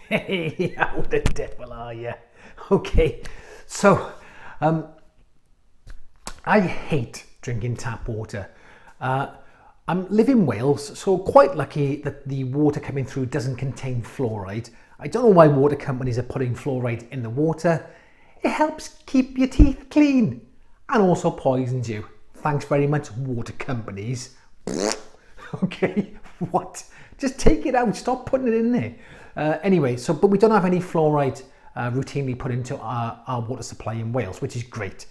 Hey, how the devil are you? Okay, so I hate drinking tap water. I live in Wales, so quite lucky that the water coming through doesn't contain fluoride. I don't know why water companies are putting fluoride in the water. It helps keep your teeth clean and also poisons you. Thanks very much, water companies. Okay, what? Just take it out, stop putting it in there. Anyway, but we don't have any fluoride routinely put into our water supply in Wales, which is great.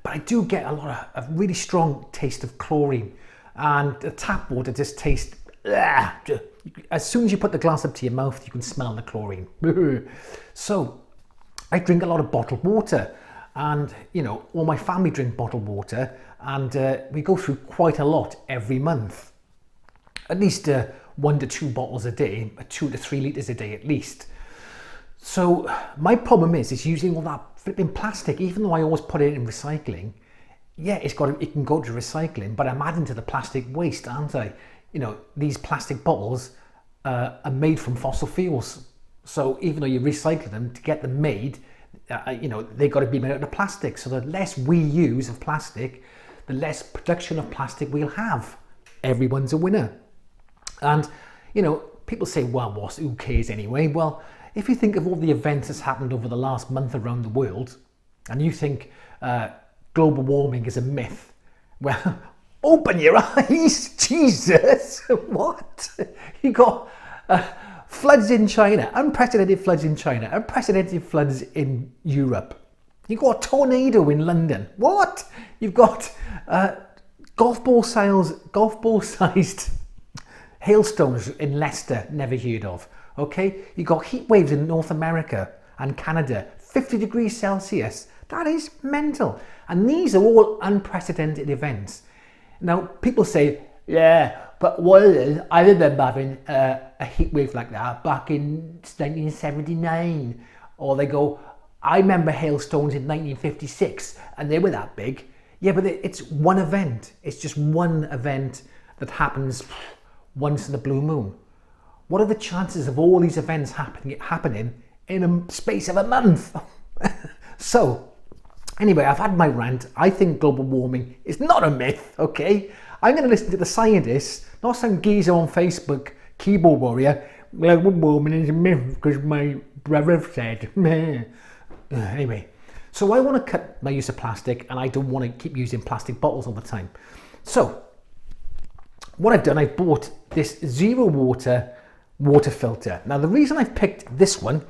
But I do get a really strong taste of chlorine, and the tap water just tastes, as soon as you put the glass up to your mouth, you can smell the chlorine. So I drink a lot of bottled water, and all my family drink bottled water, and we go through quite a lot every month. At least 1 to 2 bottles a day, 2 to 3 litres a day at least. So my problem is using all that flipping plastic, even though I always put it in recycling. Yeah, it can go to recycling, but I'm adding to the plastic waste, aren't I? These plastic bottles are made from fossil fuels. So even though you recycle them to get them made, they've got to be made out of plastic. So the less we use of plastic, the less production of plastic we'll have. Everyone's a winner. And, people say, well, who cares anyway? Well, if you think of all the events that's happened over the last month around the world, and you think global warming is a myth, well, open your eyes, Jesus, what? You got floods in China, unprecedented floods in China, unprecedented floods in Europe. You've got a tornado in London. What? You've got golf ball sized hailstones in Leicester, never heard of. Okay, you got heat waves in North America and Canada, 50 degrees Celsius. That is mental. And these are all unprecedented events. Now, people say, yeah, but what it is, I remember having a heat wave like that back in 1979. Or they go, I remember hailstones in 1956 and they were that big. Yeah, but it's one event. It's just one event that happens once in a blue moon. What are the chances of all these events happening in a space of a month? So, anyway, I've had my rant. I think global warming is not a myth, okay? I'm going to listen to the scientists, not some geezer on Facebook, keyboard warrior. Global warming is a myth because my brother said. Anyway, so I want to cut my use of plastic, and I don't want to keep using plastic bottles all the time. So, what I've done, I've bought this ZeroWater water filter. Now, the reason I've picked this one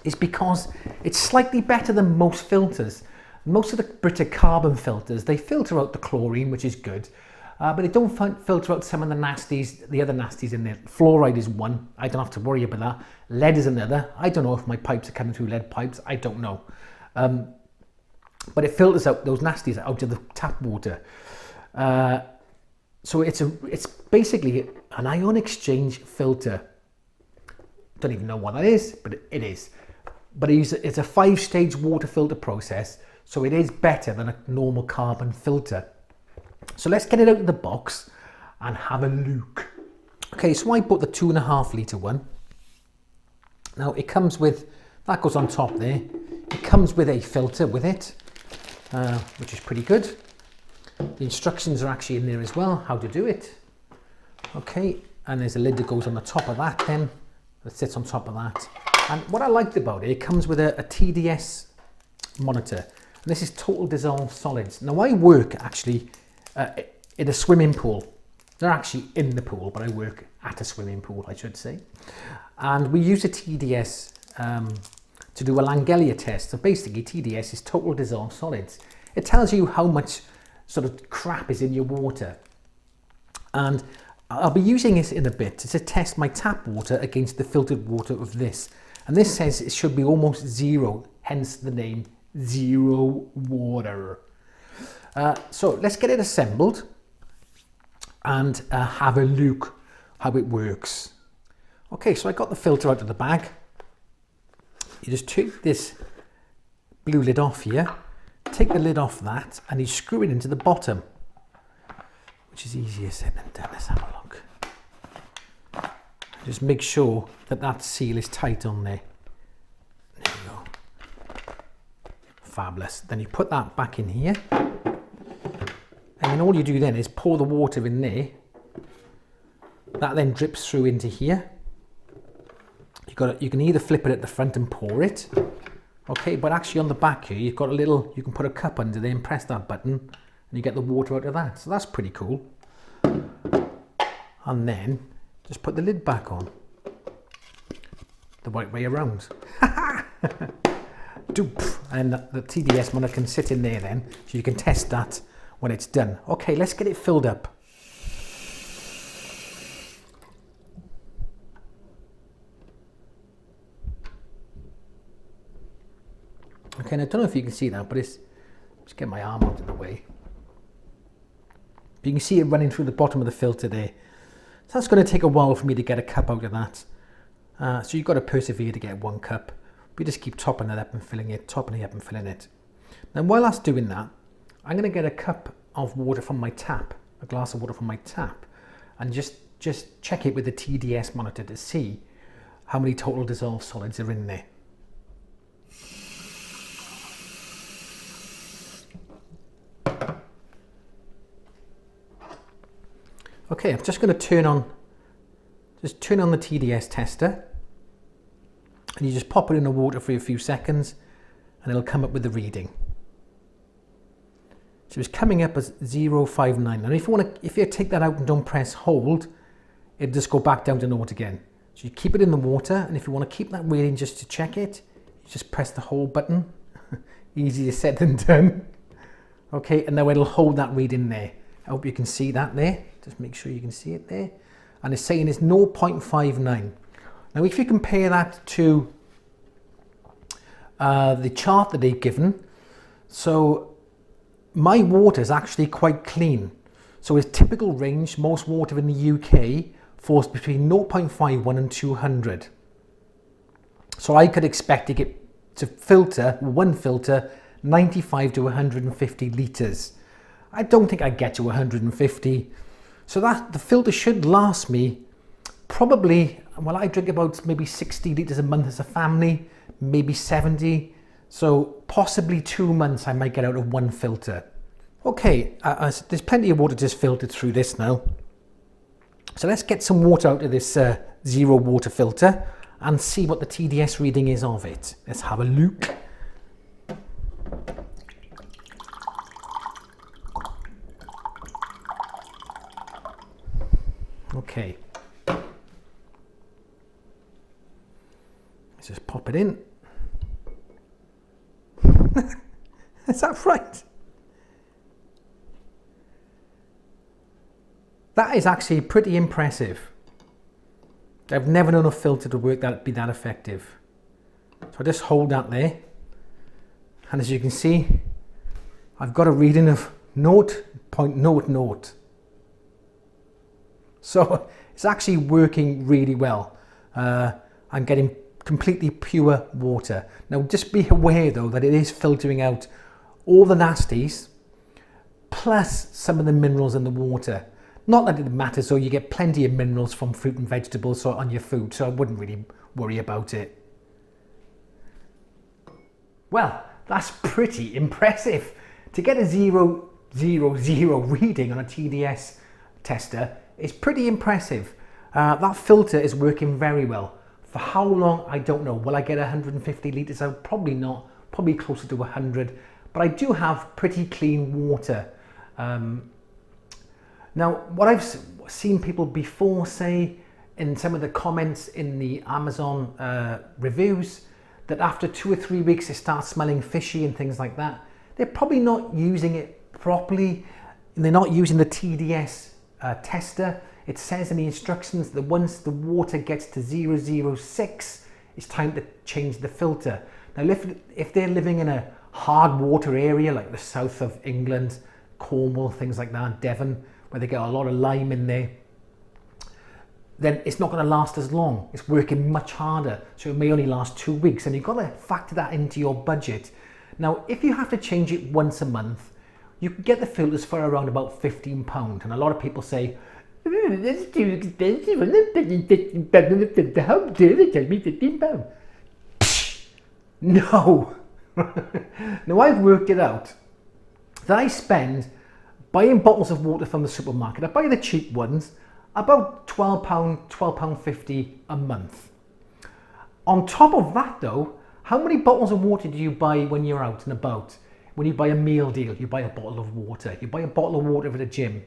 is because it's slightly better than most filters. Most of the Brita carbon filters, they filter out the chlorine, which is good, but they don't filter out some of the nasties, the other nasties in there. Fluoride is one. I don't have to worry about that. Lead is another. I don't know if my pipes are coming through lead pipes. I don't know. But it filters out those nasties out of the tap water. So it's basically an ion exchange filter. Don't even know what that is, but it is. But it's a 5-stage water filter process, so it is better than a normal carbon filter. So let's get it out of the box and have a look. Okay, so I bought the 2.5 litre one. Now it comes with, that goes on top there. It comes with a filter with it, which is pretty good. The instructions are actually in there as well, how to do it. Okay, and there's a lid that goes on the top of that then, that sits on top of that. And what I liked about it, it comes with a Tds Monitor. And this is total dissolved solids. Now I work actually in a swimming pool. They're actually in the pool, but I work at a swimming pool, I should say. And we use a TDS to do a Langelier test. So basically TDS is total dissolved solids. It tells you how much sort of crap is in your water. And I'll be using this in a bit to test my tap water against the filtered water of this. And this says it should be almost zero, hence the name ZeroWater. So let's get it assembled and have a look how it works. Okay, so I got the filter out of the bag. You just take this blue lid off here, take the lid off that, and you screw it into the bottom, which is easier said than done. Let's have a look. Just make sure that that seal is tight on there. There we go. Fabulous. Then you put that back in here. And then all you do then is pour the water in there. That then drips through into here. You can either flip it at the front and pour it. Okay, but actually on the back here, you've got a little, you can put a cup under there and press that button and you get the water out of that. So that's pretty cool. And then just put the lid back on. The right way around. Doop. And the TDS monitor can sit in there then, so you can test that when it's done. Okay, let's get it filled up. Okay, and I don't know if you can see that, but it's, just get my arm out of the way. But you can see it running through the bottom of the filter there. So that's going to take a while for me to get a cup out of that. So you've got to persevere to get 1 cup. We just keep topping it up and filling it, topping it up and filling it. Now while that's doing that, I'm going to get a cup of water from my tap, a glass of water from my tap, and just check it with the TDS monitor to see how many total dissolved solids are in there. Okay, I'm just going to turn on the TDS tester, and you just pop it in the water for a few seconds and it'll come up with the reading. So it's coming up as 059. And if you take that out and don't press hold, it'll just go back down to 0 again. So you keep it in the water, and if you want to keep that reading just to check it, you just press the hold button. Easier said than done. Okay, and now it'll hold that reading there. I hope you can see that there. Just make sure you can see it there. And it's saying it's 0.59. Now if you compare that to the chart that they've given, so my water is actually quite clean. So its typical range, most water in the UK falls between 0.51 and 200. So I could expect to filter, one filter, 95 to 150 litres. I don't think I get to 150. So that the filter should last me probably, well, I drink about maybe 60 litres a month as a family, maybe 70. So possibly 2 months I might get out of 1 filter. Okay, there's plenty of water just filtered through this now. So let's get some water out of this ZeroWater filter and see what the TDS reading is of it. Let's have a look. Okay, let's just pop it in. Is that right? That is actually pretty impressive. I've never known a filter to work be that effective. So I just hold that there, and as you can see, I've got a reading of 0.00. So it's actually working really well. I'm getting completely pure water. Now just be aware though that it is filtering out all the nasties plus some of the minerals in the water. Not that it matters, so you get plenty of minerals from fruit and vegetables on your food, so I wouldn't really worry about it. Well, that's pretty impressive. To get a 000 reading on a TDS tester is pretty impressive. That filter is working very well. For how long, I don't know. Will I get 150 litres out? Probably not, probably closer to 100, but I do have pretty clean water. Now, what I've seen people before say in some of the comments in the Amazon reviews, that after 2 or 3 weeks it starts smelling fishy and things like that. They're probably not using it properly. They're not using the TDS tester. It says in the instructions that once the water gets to 006, it's time to change the filter. Now, if they're living in a hard water area like the south of England, Cornwall, things like that, Devon, where they get a lot of lime in there, then it's not going to last as long. It's working much harder, so it may only last 2 weeks, and you've got to factor that into your budget. Now, if you have to change it once a month, you can get the filters for around about £15, and a lot of people say That's too expensive. I'm not paying £15 on the filter. How dare they charge me £15? No. Now I've worked it out that I spend buying bottles of water from the supermarket. I buy the cheap ones, about £12, £12.50 a month. On top of that though, how many bottles of water do you buy when you're out and about? When you buy a meal deal, you buy a bottle of water. You buy a bottle of water at the gym.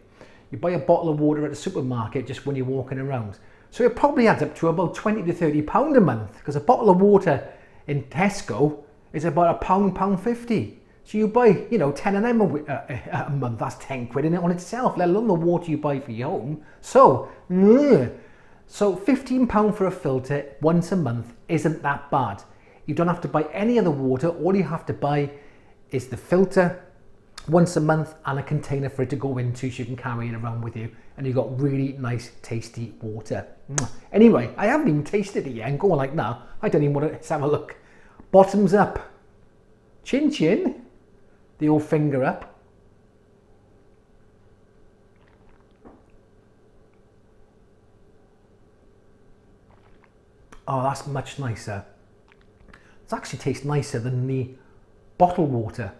You buy a bottle of water at the supermarket just when you're walking around. So it probably adds up to about £20 to £30 a month, because a bottle of water in Tesco is about £1, £1.50. So you buy, 10 of them a month. That's 10 quid in it on itself, let alone the water you buy for your home. So £15 for a filter once a month isn't that bad. You don't have to buy any other water. All you have to buy is the filter once a month and a container for it to go into so you can carry it around with you, and you've got really nice tasty water. Anyway, I haven't even tasted it yet and going like that. I don't even want to, let's have a look. Bottoms up, chin chin, the old finger up. Oh, that's much nicer. It actually tastes nicer than the bottled water.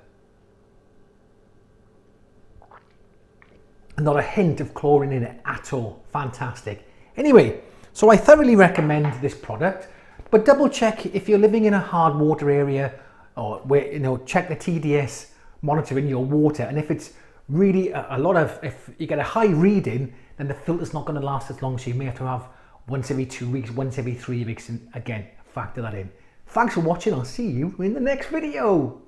Not a hint of chlorine in it at all. Fantastic. Anyway, so I thoroughly recommend this product, but double check if you're living in a hard water area, or where, check the Tds Monitor in your water, and if it's really if you get a high reading, then the filter's not going to last as long, so you may have to have once every 2 weeks, once every 3 weeks, and again, factor that in. Thanks for watching. I'll see you in the next video.